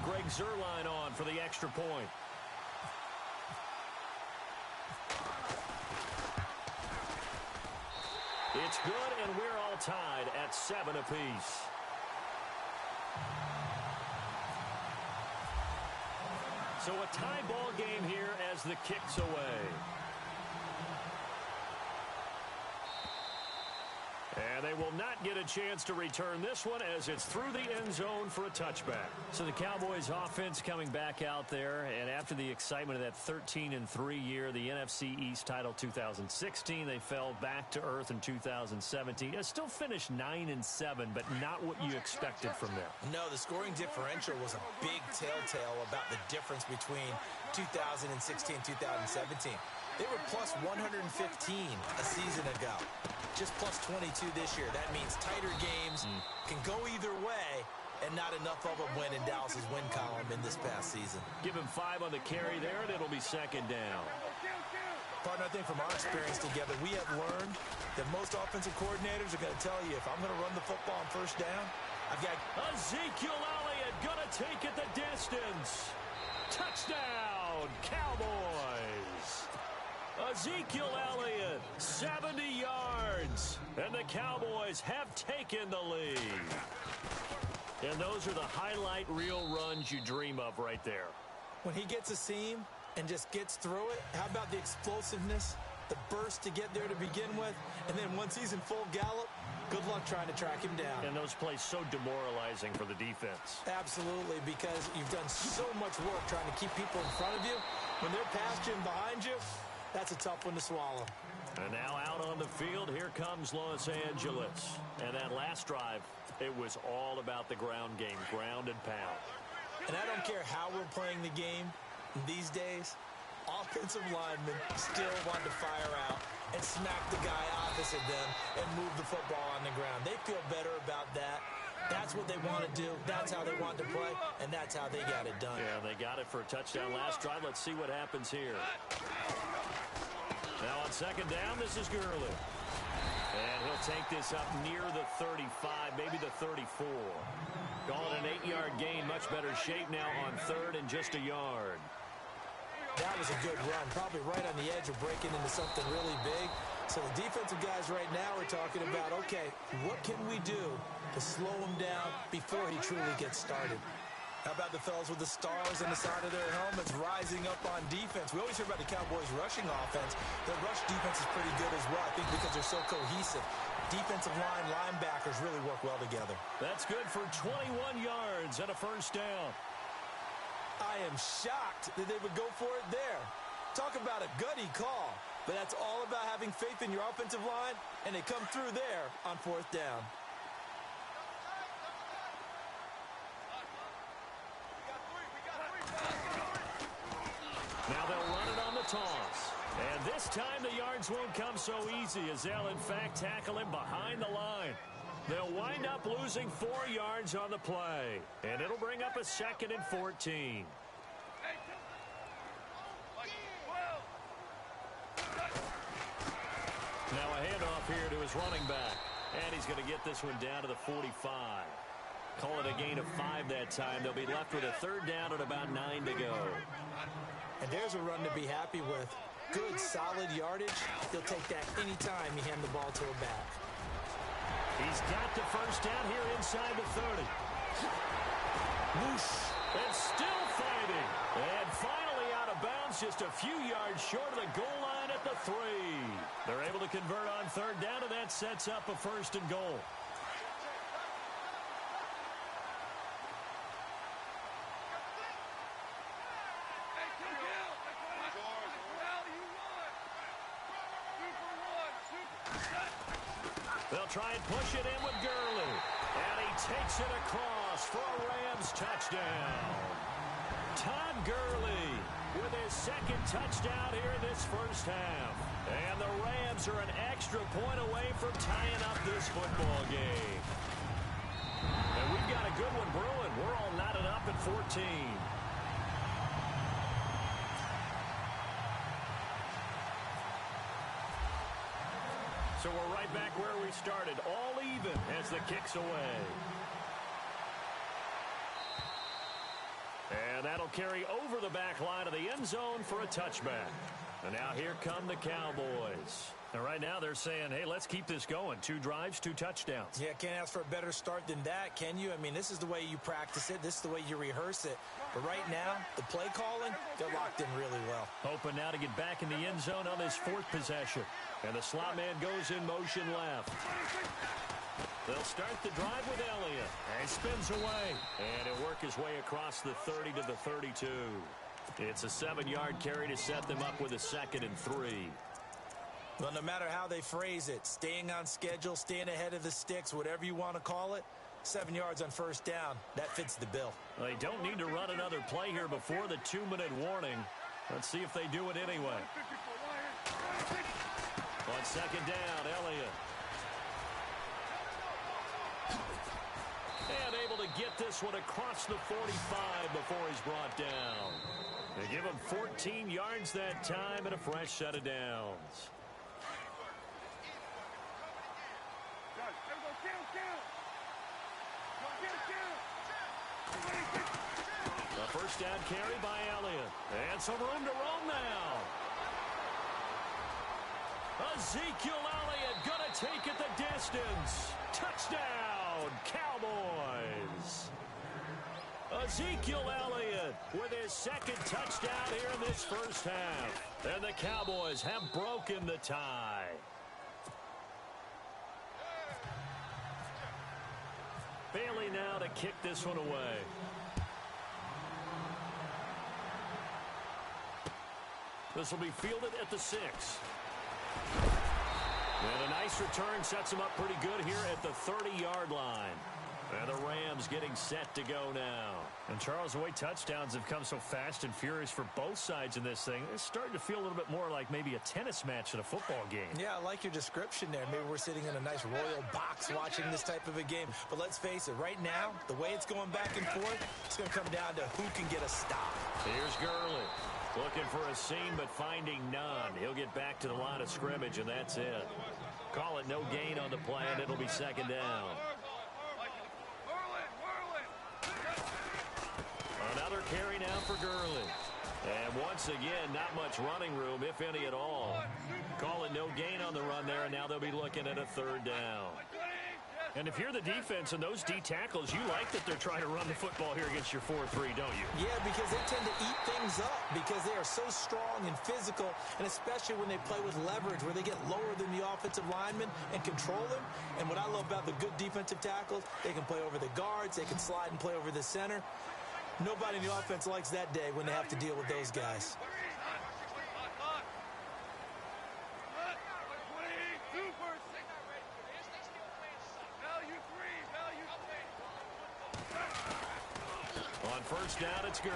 Greg Zuerlein on for the extra point. It's good, and we're all tied at 7 apiece. So a tie ball game here as the kick's away. And they will not get a chance to return this one as it's through the end zone for a touchback. So the Cowboys offense coming back out there, and after the excitement of that 13-3 year, the NFC East title 2016, they fell back to earth in 2017. It still finished 9-7, but not what you expected from them. No, the scoring differential was a big telltale about the difference between 2016 and 2017. They were plus 115 a season ago. Just plus 22 this year. That means tighter games can go either way, and not enough of them win in Dallas's win column in this past season. Give him 5 on the carry there, and it'll be second down. Partner, I think from our experience together, we have learned that most offensive coordinators are going to tell you, if I'm going to run the football on first down, I've got Ezekiel Elliott going to take it the distance. Touchdown, Cowboys. Ezekiel Elliott, 70 yards, and the Cowboys have taken the lead. And those are the highlight reel runs you dream of right there. When he gets a seam and just gets through it, how about the explosiveness, the burst to get there to begin with, and then once he's in full gallop, good luck trying to track him down. And those plays so demoralizing for the defense. Absolutely, because you've done so much work trying to keep people in front of you. When they're past you and behind you, that's a tough one to swallow. And now out on the field, here comes Los Angeles. And that last drive, it was all about the ground game, ground and pound. And I don't care how we're playing the game these days, offensive linemen still want to fire out and smack the guy opposite them and move the football on the ground. They feel better about that. That's what they want to do. That's how they want to play, and that's how they got it done. Yeah, they got it for a touchdown last drive. Let's see what happens here. Now on second down, this is Gurley. And he'll take this up near the 35, maybe the 34. Calling an 8-yard gain, much better shape now on third and just a yard. That was a good run, probably right on the edge of breaking into something really big. So the defensive guys right now are talking about, okay, what can we do to slow him down before he truly gets started? How about the fellas with the stars on the side of their helmets rising up on defense? We always hear about the Cowboys' rushing offense. Their rush defense is pretty good as well, I think, because they're so cohesive. Defensive line, linebackers really work well together. That's good for 21 yards and a first down. I am shocked that they would go for it there. Talk about a gutty call. But that's all about having faith in your offensive line, and they come through there on fourth down. Now they'll run it on the toss. And this time the yards won't come so easy as they'll, in fact, tackle him behind the line. They'll wind up losing 4 yards on the play. And it'll bring up a 2nd and 14. Now a handoff here to his running back. And he's going to get this one down to the 45. Call it a gain of 5 that time. They'll be left with a third down at about 9 to go. And there's a run to be happy with. Good, solid yardage. He'll take that anytime you hand the ball to a back. He's got the first down here inside the 30. Whoosh. And still fighting. And finally out of bounds, just a few yards short of the goal line at the 3. They're able to convert on third down, and that sets up a 1st and goal. They'll try and push it in with Gurley. And he takes it across for a Rams touchdown. Todd Gurley with his 2nd touchdown here in this first half. And the Rams are an extra point away from tying up this football game. And we've got a good one brewing. We're all knotted up at 14. So we're right back where we started, all even as the kick's away. And that'll carry over the back line of the end zone for a touchback. And now here come the Cowboys. And right now they're saying, hey, let's keep this going. 2 drives, 2 touchdowns. Yeah, can't ask for a better start than that, can you? I mean, this is the way you practice it. This is the way you rehearse it. But right now, the play calling, they're locked in really well. Hoping now to get back in the end zone on this 4th possession. And the slot man goes in motion left. They'll start the drive with Elliott. And spins away. And he'll work his way across the 30 to the 32. It's a 7-yard carry to set them up with a 2nd and 3. Well, no matter how they phrase it, staying on schedule, staying ahead of the sticks, whatever you want to call it, 7 yards on first down, that fits the bill. They don't need to run another play here before the 2-minute warning. Let's see if they do it anyway. On 2nd down, Elliott. And able to get this one across the 45 before he's brought down. They give him 14 yards that time and a fresh set of downs. A first down carry by Elliott. And some room to roam now. Ezekiel Elliott going to take it the distance. Touchdown, Cowboys. Ezekiel Elliott with his 2nd touchdown here in this first half. And the Cowboys have broken the tie. Bailey now to kick this one away. This will be fielded at the 6. And a nice return sets them up pretty good here at the 30-yard line. And the Rams getting set to go now. And Charles, the way touchdowns have come so fast and furious for both sides in this thing, it's starting to feel a little bit more like maybe a tennis match than a football game. Yeah, I like your description there. Maybe we're sitting in a nice royal box watching this type of a game. But let's face it, right now, the way it's going back and forth, it's going to come down to who can get a stop. Here's Gurley. Looking for a seam, but finding none. He'll get back to the line of scrimmage, and that's it. Call it no gain on the play, and it'll be 2nd down. Another carry now for Gurley. And once again, not much running room, if any at all. Call it no gain on the run there, and now they'll be looking at a 3rd down. And if you're the defense and those D tackles, you like that they're trying to run the football here against your 4-3, don't you? Yeah, because they tend to eat things up because they are so strong and physical, and especially when they play with leverage where they get lower than the offensive linemen and control them. And what I love about the good defensive tackles, they can play over the guards, they can slide and play over the center. Nobody in the offense likes that day when they have to deal with those guys. On first down, it's Gurley.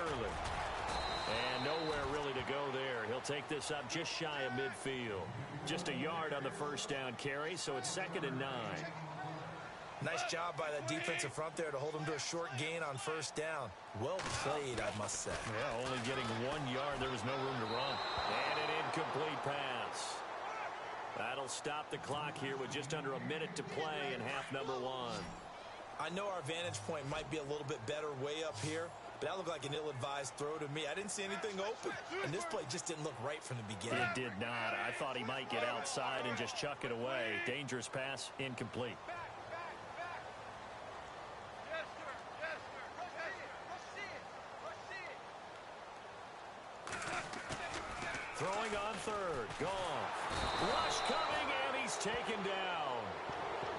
And nowhere really to go there. He'll take this up just shy of midfield. Just a yard on the first down carry, so it's 2nd and 9. Nice job by that defensive front there to hold him to a short gain on first down. Well played, I must say. Yeah, only getting 1 yard. There was no room to run. And an incomplete pass. That'll stop the clock here with just under a minute to play in half number 1. I know our vantage point might be a little bit better way up here, but that looked like an ill-advised throw to me. I didn't see anything open, and this play just didn't look right from the beginning. It did not. I thought he might get outside and just chuck it away. Dangerous pass, incomplete. Throwing on 3rd. Gone. Rush coming, and he's taken down.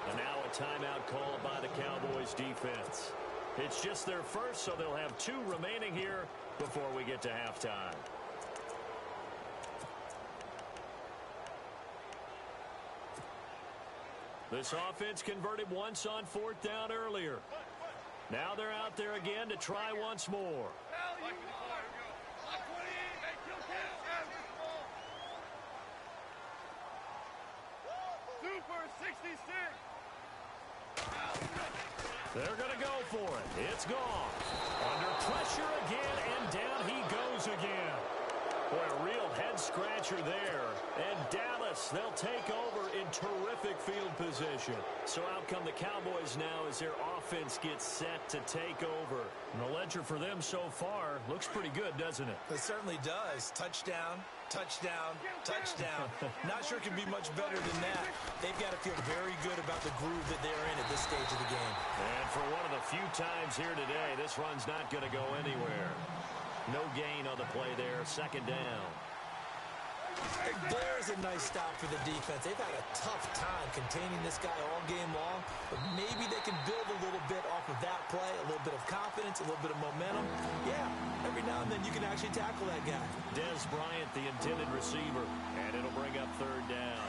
And now a timeout called by the Cowboys defense. It's just their first, so they'll have 2 remaining here before we get to halftime. This offense converted once on 4th down earlier. Now they're out there again to try once more. They're going to go for it. It's gone. Under pressure again, and down he goes again. Boy, a real head-scratcher there. And Dallas, they'll take over in terrific field position. So out come the Cowboys now as their offense gets set to take over. And the ledger for them so far looks pretty good, doesn't it? It certainly does. Touchdown, touchdown, touchdown. Not sure it can be much better than that. They've got to feel very good about the groove that they're in at this stage of the game. And for one of the few times here today, this run's not going to go anywhere. No gain on the play there. Second down. There's a nice stop for the defense. They've had a tough time containing this guy all game long, but maybe they can build a little bit off of that play, a little bit of confidence, a little bit of momentum. Yeah, every now and then you can actually tackle that guy. Des Bryant, the intended receiver, and it'll bring up third down.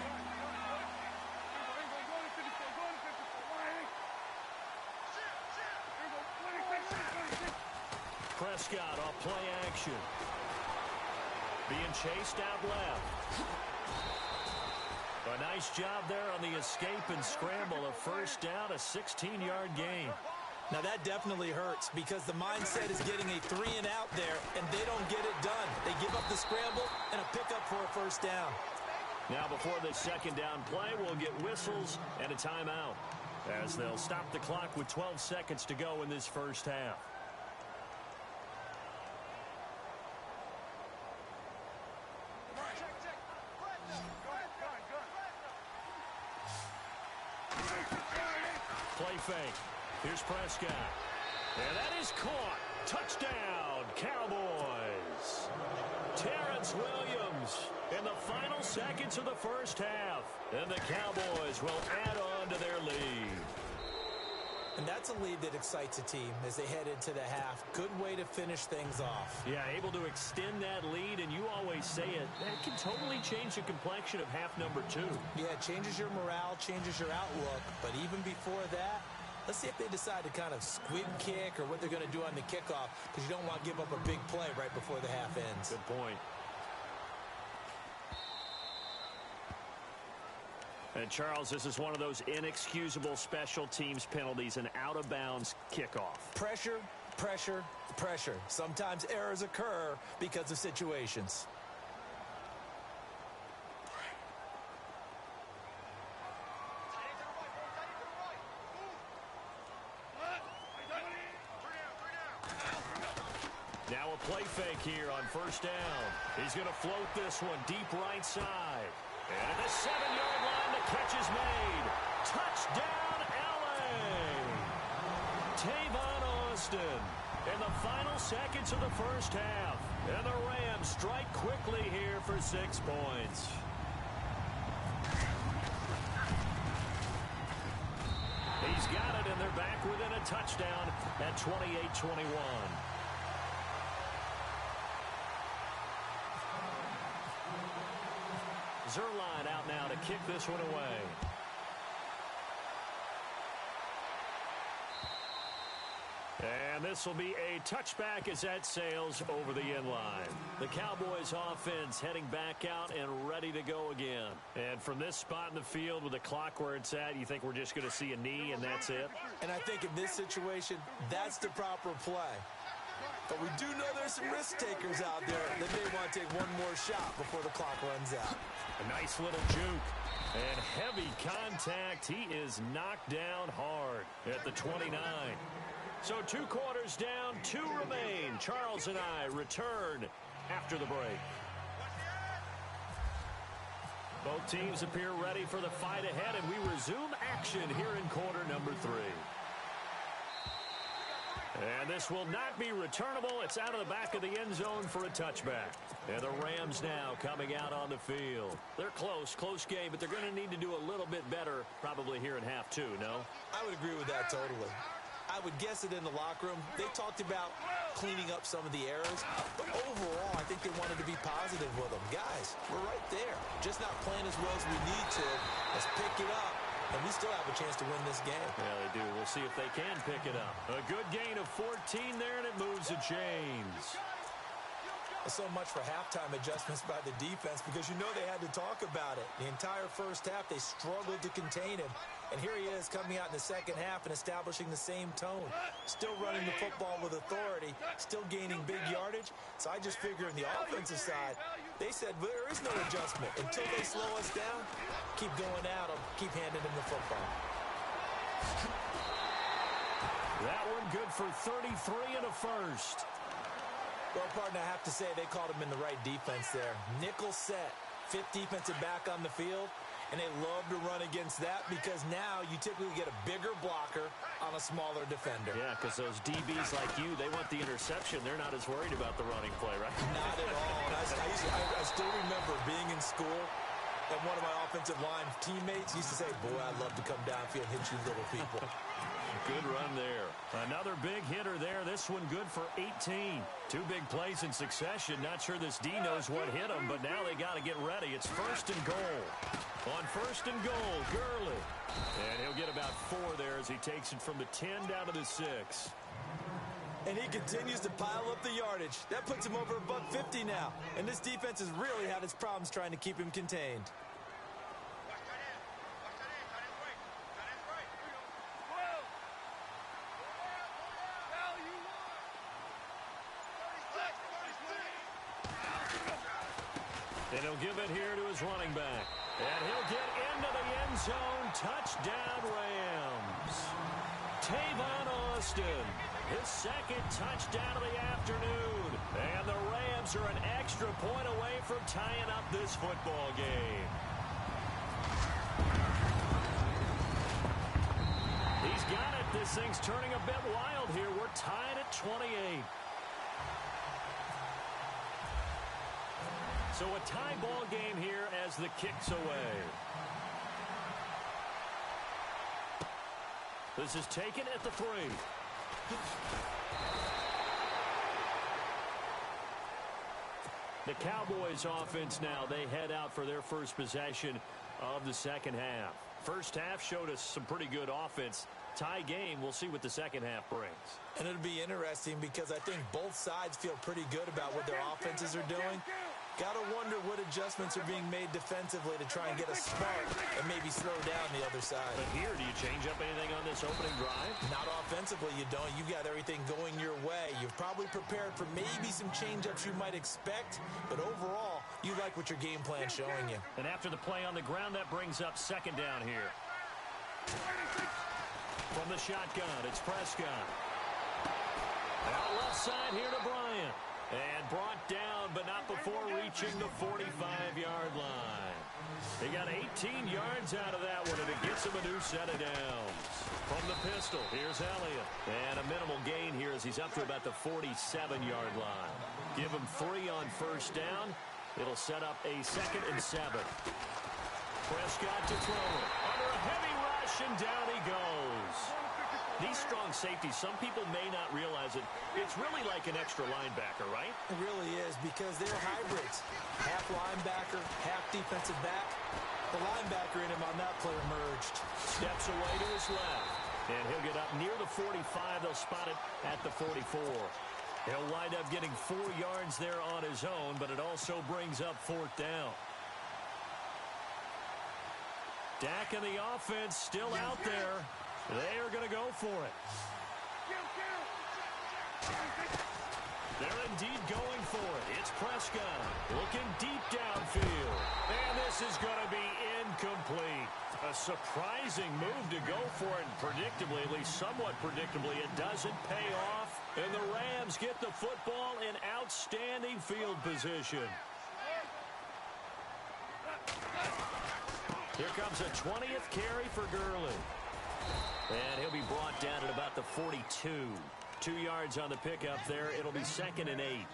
Prescott off play action. Being chased out left. A nice job there on the escape and scramble. A first down, a 16-yard gain. Now that definitely hurts because the mindset is getting a 3-and-out there, and they don't get it done. They give up the scramble and a pickup for a first down. Now before this second down play, we'll get whistles and a timeout as they'll stop the clock with 12 seconds to go in this first half. Play fake. Here's Prescott. And that is caught. Touchdown, Cowboys. Terrence Williams in the final seconds of the first half. And the Cowboys will add on to their lead. And that's a lead that excites a team as they head into the half. Good way to finish things off. Yeah, able to extend that lead, and you always say it, that can totally change the complexion of half number 2. Yeah, it changes your morale, changes your outlook. But even before that, let's see if they decide to kind of squib kick or what they're going to do on the kickoff, because you don't want to give up a big play right before the half ends. Good point. And, Charles, this is one of those inexcusable special teams penalties, an out-of-bounds kickoff. Pressure, pressure, pressure. Sometimes errors occur because of situations. Now a play fake here on first down. He's going to float this one deep right side. And at the 7-yard line, the catch is made. Touchdown, L.A. Tavon Austin in the final seconds of the first half. And the Rams strike quickly here for 6 points. He's got it, and they're back within a touchdown at 28-21. Zerline out now to kick this one away. And this will be a touchback as that sails over the end line. The Cowboys offense heading back out and ready to go again. And from this spot in the field with the clock where it's at, you think we're just going to see a knee and that's it? And I think in this situation, that's the proper play. But we do know there's some risk takers out there that may want to take one more shot before the clock runs out. A nice little juke. And heavy contact. He is knocked down hard at the 29. So 2 quarters down, 2 remain. Charles and I return after the break. Both teams appear ready for the fight ahead, and we resume action here in quarter number 3. And this will not be returnable. It's out of the back of the end zone for a touchback. And the Rams now coming out on the field. They're close game, but they're going to need to do a little bit better probably here in half 2, no? I would agree with that totally. I would guess it in the locker room. They talked about cleaning up some of the errors, but overall, I think they wanted to be positive with them. Guys, we're right there. Just not playing as well as we need to. Let's pick it up. And we still have a chance to win this game. Yeah, they do. We'll see if they can pick it up. A good gain of 14 there, and it moves the chains. So much for halftime adjustments by the defense because you know they had to talk about it. The entire first half, they struggled to contain him. And here he is coming out in the second half and establishing the same tone. Still running the football with authority, still gaining big yardage. So I just figure on the offensive side, they said there is no adjustment. Until they slow us down, keep going at them, keep handing them the football. That one good for 33 and a first. Well, partner, I have to say they called him in the right defense there. Nickel set, fifth defensive back on the field, and they love to run against that because now you typically get a bigger blocker on a smaller defender. Yeah, because those DBs like you, they want the interception. They're not as worried about the running play, right? Not at all. And I still remember being in school, and one of my offensive line teammates used to say, boy, I'd love to come downfield and hit you little people. Good run there. Another big hitter there. This one good for 18. Two big plays in succession. Not sure this D knows what hit him, but now they got to get ready. It's first and goal. On first and goal, Gurley. And he'll get about 4 there as he takes it from the 10 down to the 6. And he continues to pile up the yardage. That puts him over $150 now. And this defense has really had its problems trying to keep him contained. And he'll give it here to his running back. And he'll get into the end zone. Touchdown, Rams. Tavon Austin, his second touchdown of the afternoon. And the Rams are an extra point away from tying up this football game. He's got it. This thing's turning a bit wild here. We're tied at 28. So a tie ball game here as the kick's away. This is taken at the 3. The Cowboys offense now, they head out for their first possession of the second half. First half showed us some pretty good offense. Tie game, we'll see what the second half brings. And it'll be interesting because I think both sides feel pretty good about what their offenses are doing. Got to wonder what adjustments are being made defensively to try and get a spark and maybe slow down the other side. But here, do you change up anything on this opening drive? Not offensively, you don't. You got everything going your way. You've probably prepared for maybe some change-ups you might expect, but overall, you like what your game plan's showing you. And after the play on the ground, that brings up second down here. From the shotgun, it's Prescott. Out left side here to Bryant. And brought down, but not before reaching the 45-yard line. They got 18 yards out of that one, and it gets them a new set of downs. From the pistol, here's Elliott. And a minimal gain here as he's up to about the 47-yard line. Give him 3 on first down. It'll set up a 2nd and 7. Prescott to throw it. Under a heavy rush, and down he goes. These strong safeties, some people may not realize it. It's really like an extra linebacker, right? It really is because they're hybrids. Half linebacker, half defensive back. The linebacker in him on that play emerged. Steps away to his left. And he'll get up near the 45. They'll spot it at the 44. He'll wind up getting 4 yards there on his own, but it also brings up 4th down. Dak and the offense still out there. They are going to go for it. They're indeed going for it. It's Prescott looking deep downfield. And this is going to be incomplete. A surprising move to go for it. And predictably, at least somewhat predictably, it doesn't pay off. And the Rams get the football in outstanding field position. Here comes a 20th carry for Gurley. And he'll be brought down at about the 42. 2 yards on the pickup there. It'll be 2nd and 8.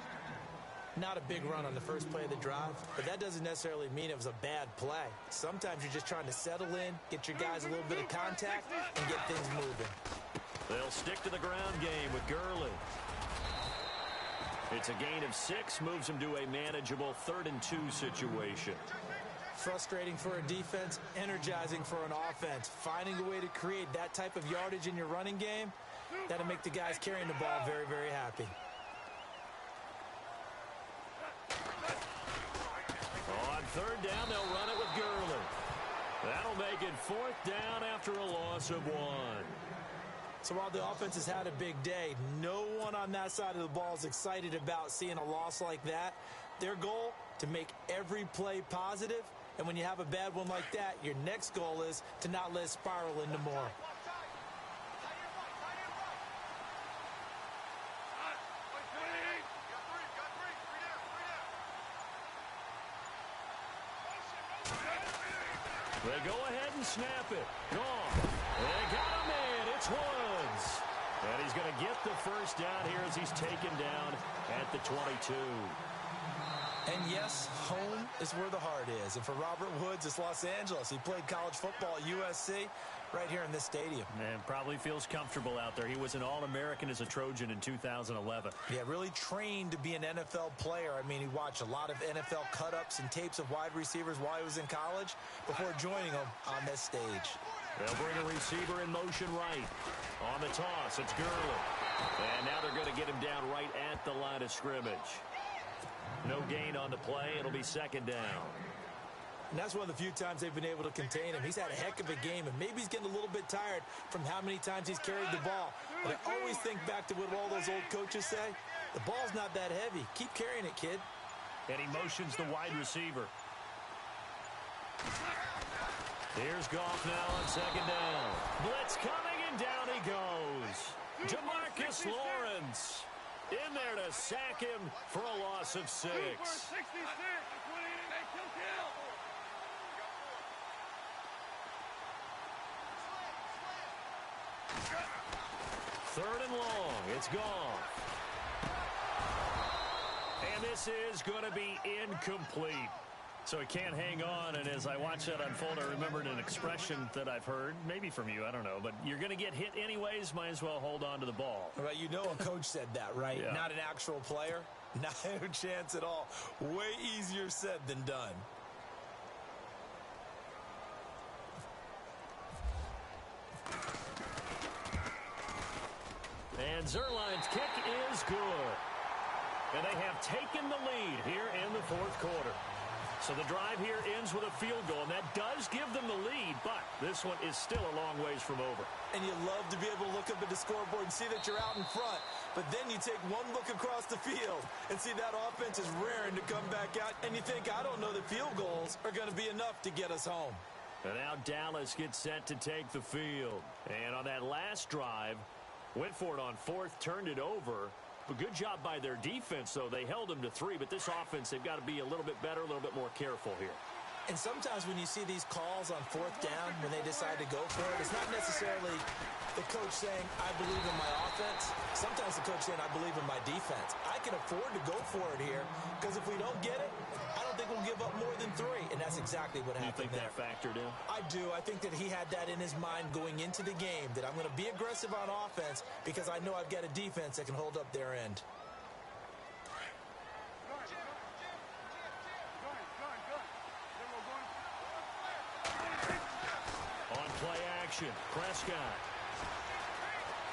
Not a big run on the first play of the drive, but that doesn't necessarily mean it was a bad play. Sometimes you're just trying to settle in, get your guys a little bit of contact, and get things moving. They'll stick to the ground game with Gurley. It's a gain of 6, moves him to a manageable 3rd and 2 situation. Frustrating for a defense, energizing for an offense. Finding a way to create that type of yardage in your running game, that'll make the guys carrying the ball very, very happy. On 3rd down, they'll run it with Gurley. That'll make it 4th down after a loss of 1. So while the offense has had a big day, no one on that side of the ball is excited about seeing a loss like that. Their goal, to make every play positive. And when you have a bad one like that, your next goal is to not let it spiral into more. They go ahead and snap it. Gone. They got him in. It's Woods. And he's going to get the first down here as he's taken down at the 22. And yes, home is where the heart is. And for Robert Woods, it's Los Angeles. He played college football at USC right here in this stadium. And probably feels comfortable out there. He was an All-American as a Trojan in 2011. Yeah, really trained to be an NFL player. I mean, he watched a lot of NFL cut-ups and tapes of wide receivers while he was in college before joining them on this stage. They'll bring a receiver in motion right. On the toss, it's Gurley. And now they're going to get him down right at the line of scrimmage. No gain on the play. It'll be 2nd down. And that's one of the few times they've been able to contain him. He's had a heck of a game, and maybe he's getting a little bit tired from how many times he's carried the ball. But I always think back to what all those old coaches say. The ball's not that heavy. Keep carrying it, kid. And he motions the wide receiver. Here's Goff now on 2nd down. Blitz coming, and down he goes. Demarcus Lawrence in there to sack him for a loss of 6. Third and long. It's gone. And this is going to be incomplete. So he can't hang on, and as I watch that unfold, I remembered an expression that I've heard, maybe from you, I don't know, but you're going to get hit anyways, might as well hold on to the ball. Right, you know a coach said that, right? Yeah. Not an actual player. Not a chance at all. Way easier said than done. And Zerline's kick is good. And they have taken the lead here in the 4th quarter. So the drive here ends with a field goal, and that does give them the lead, but this one is still a long ways from over. And you love to be able to look up at the scoreboard and see that you're out in front, but then you take one look across the field and see that offense is raring to come back out, and you think, I don't know that field goals are going to be enough to get us home. And now Dallas gets set to take the field. And on that last drive, went for it on 4th, turned it over. A good job by their defense, though. They held them to 3, but this offense, they've got to be a little bit better, a little bit more careful here. And sometimes when you see these calls on 4th down, when they decide to go for it, it's not necessarily the coach saying, I believe in my offense. Sometimes the coach saying, I believe in my defense. I can afford to go for it here, because if we don't get it, I don't think we'll give up more than 3. And that's exactly what happened there. You think that factored in? I do. I think that he had that in his mind going into the game, that I'm going to be aggressive on offense because I know I've got a defense that can hold up their end. On play action, Prescott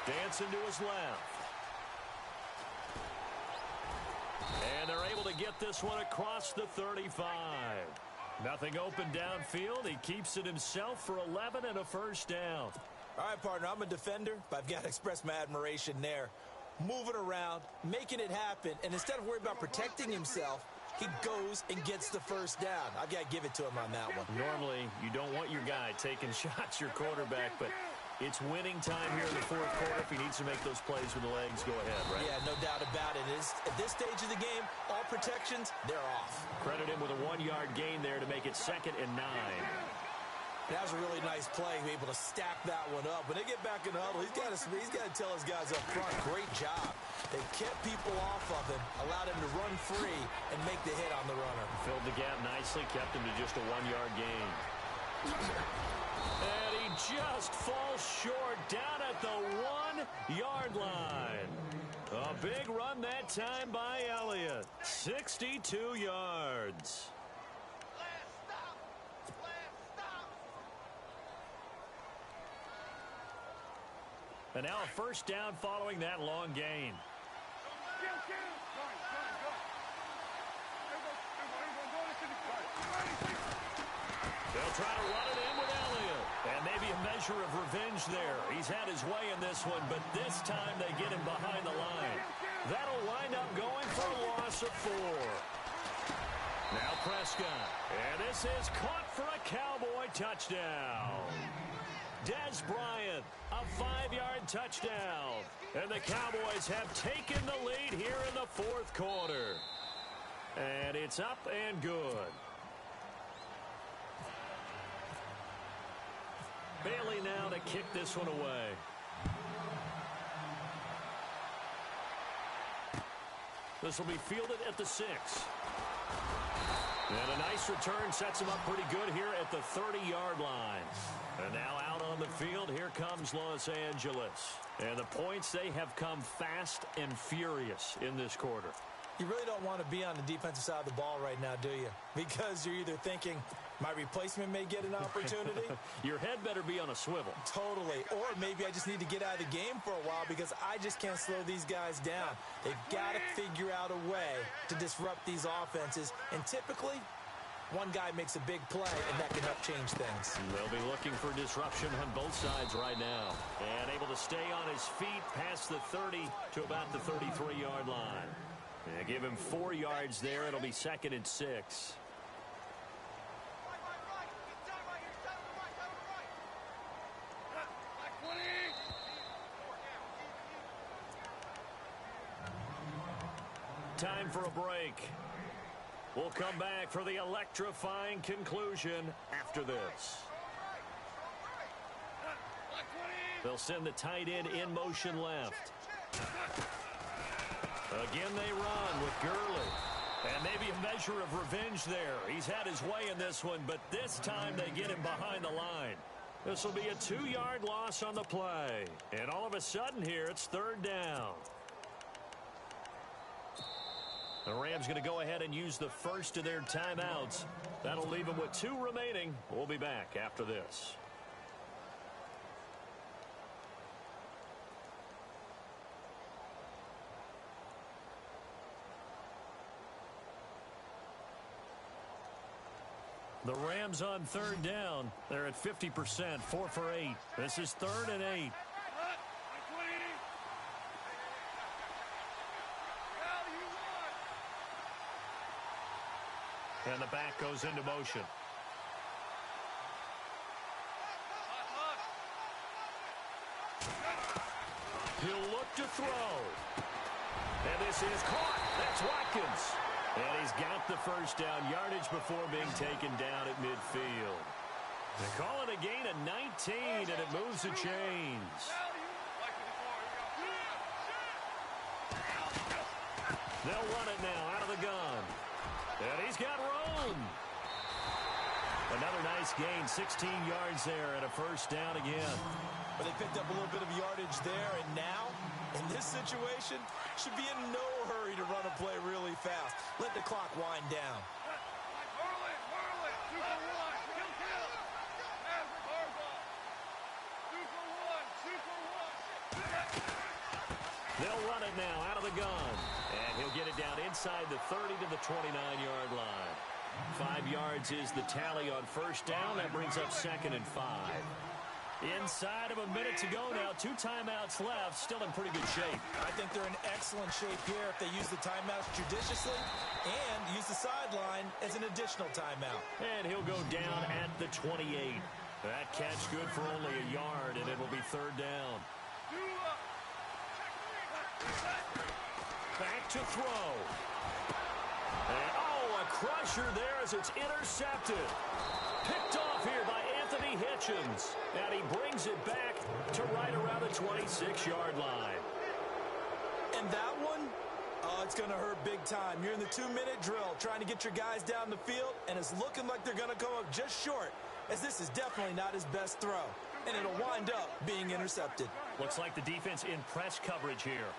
dancing to his left. And they're able to get this one across the 35. Nothing open downfield. He keeps it himself for 11 and a first down. All right, partner, I'm a defender, but I've got to express my admiration there. Moving around, making it happen, and instead of worrying about protecting himself, he goes and gets the first down. I've got to give it to him on that one. Normally, you don't want your guy taking shots, your quarterback, but it's winning time here in the 4th quarter. If he needs to make those plays with the legs, go ahead, right? Yeah, no doubt about it. At this stage of the game, all protections, they're off. Credit him with a 1-yard gain there to make it 2nd and 9. That was a really nice play, be able to stack that one up. When they get back in the huddle, he's got to tell his guys up front, great job. They kept people off of him, allowed him to run free and make the hit on the runner. Filled the gap nicely, kept him to just a 1-yard gain. And he just falls short down at the 1-yard line. A big run that time by Elliott. 62 yards. And now a first down following that long gain. They'll try to run it in with Elliott. And maybe a measure of revenge there. He's had his way in this one, but this time they get him behind the line. That'll wind up going for a loss of 4. Now Prescott. And this is caught for a Cowboy touchdown. Dez Bryant, a 5-yard touchdown. And the Cowboys have taken the lead here in the fourth quarter. And it's up and good. Bailey now to kick this one away. This will be fielded at the 6. And a nice return sets him up pretty good here at the 30-yard line. And now out on the field, here comes Los Angeles. And the points, they have come fast and furious in this quarter. You really don't want to be on the defensive side of the ball right now, do you? Because you're either thinking, my replacement may get an opportunity. Your head better be on a swivel. Totally. Or maybe I just need to get out of the game for a while because I just can't slow these guys down. They've got to figure out a way to disrupt these offenses. And typically, one guy makes a big play, and that can help change things. They'll be looking for disruption on both sides right now. And able to stay on his feet past the 30 to about the 33-yard line. Yeah, give him 4 yards there. It'll be 2nd and 6. Time for a break. We'll come back for the electrifying conclusion after this. They'll send the tight end in motion left. Again they run with Gurley. And maybe a measure of revenge there. He's had his way in this one, but this time they get him behind the line. This will be a 2-yard loss on the play. And all of a sudden here, it's 3rd down. The Rams going to go ahead and use the first of their timeouts. That'll leave them with 2 remaining. We'll be back after this. The Rams on 3rd down. They're at 50%, 4 for 8. This is 3rd and 8. And the back goes into motion. He'll look to throw. And this is caught. That's Watkins. And he's got the first down yardage before being taken down at midfield. They call it a gain of 19, and it moves the chains. They'll run it now out of the gun. And he's got room. Another nice gain, 16 yards there, and a first down again. But they picked up a little bit of yardage there, and now, in this situation, should be in no hurry to run a play really fast. Let the clock wind down. They'll run it now out of the gun. And he'll get it down inside the 30 to the 29-yard line. 5 yards is the tally on first down. That brings up 2nd and 5. Inside of a minute to go now. 2 timeouts left. Still in pretty good shape. I think they're in excellent shape here if they use the timeouts judiciously and use the sideline as an additional timeout. And he'll go down at the 28. That catch good for only a yard, and it will be 3rd down. Back to throw. And, a crusher there as it's intercepted. Picked off here by Anthony Hitchens. And he brings it back to right around the 26-yard line. And that one, it's going to hurt big time. You're in the 2-minute drill trying to get your guys down the field, and it's looking like they're going to come up just short, as this is definitely not his best throw. And it'll wind up being intercepted. Looks like the defense in press coverage here.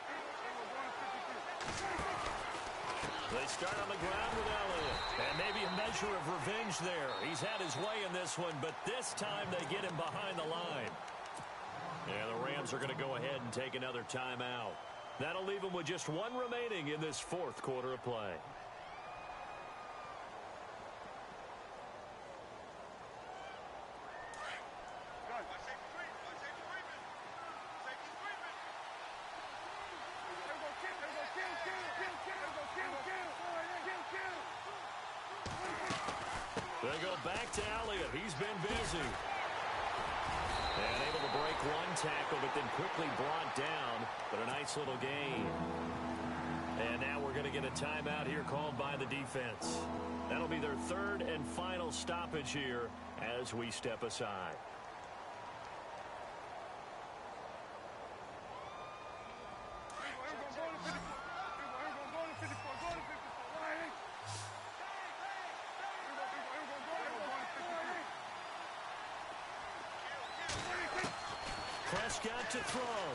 They start on the ground with Elliott. And maybe a measure of revenge there. He's had his way in this one, but this time they get him behind the line. And the Rams are going to go ahead and take another timeout. That'll leave them with just 1 remaining in this fourth quarter of play. They go back to Elliott. He's been busy. And able to break one tackle, but then quickly brought down. But a nice little gain. And now we're going to get a timeout here called by the defense. That'll be their third and final stoppage here as we step aside. Prescott to throw.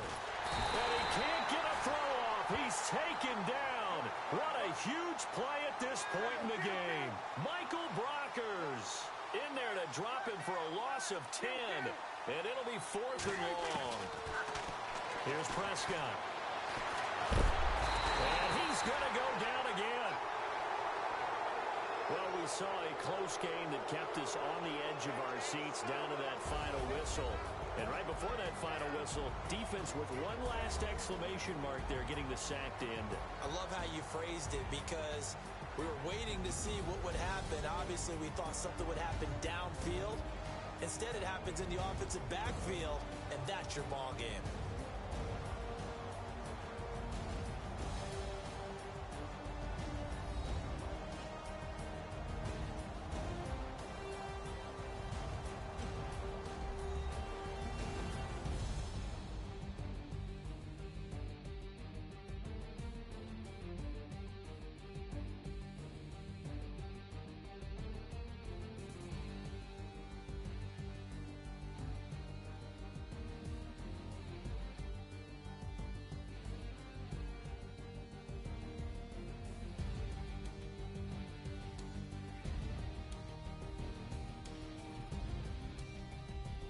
And he can't get a throw off. He's taken down. What a huge play at this point in the game. Michael Brockers in there to drop him for a loss of 10. And it'll be 4th and long. Here's Prescott. And he's going to go down again. Well, we saw a close game that kept us on the edge of our seats down to that final whistle. And right before that final whistle, defense with one last exclamation mark there, getting the sack to end it. I love how you phrased it, because we were waiting to see what would happen. Obviously, we thought something would happen downfield. Instead, it happens in the offensive backfield, and that's your ball game.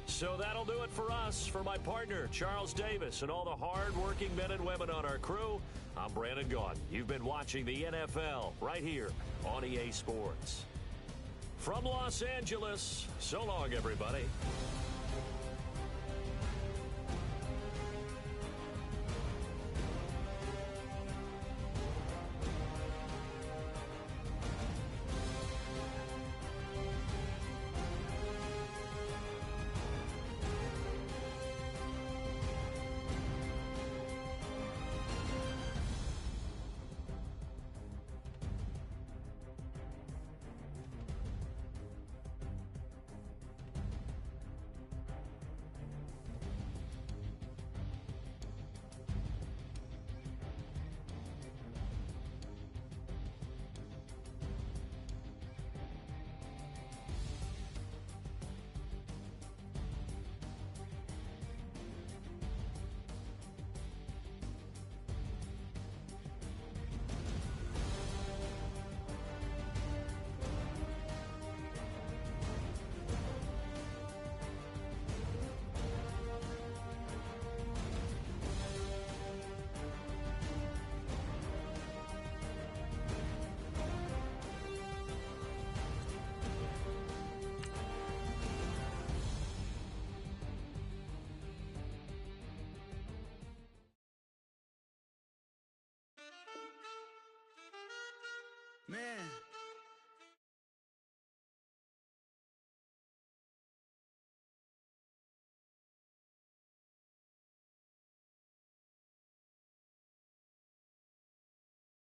So that'll do it for us. For my partner, Charles Davis, and all the hard-working men and women on our crew, I'm Brandon Gaudin. You've been watching the NFL right here on EA Sports. From Los Angeles, so long, everybody.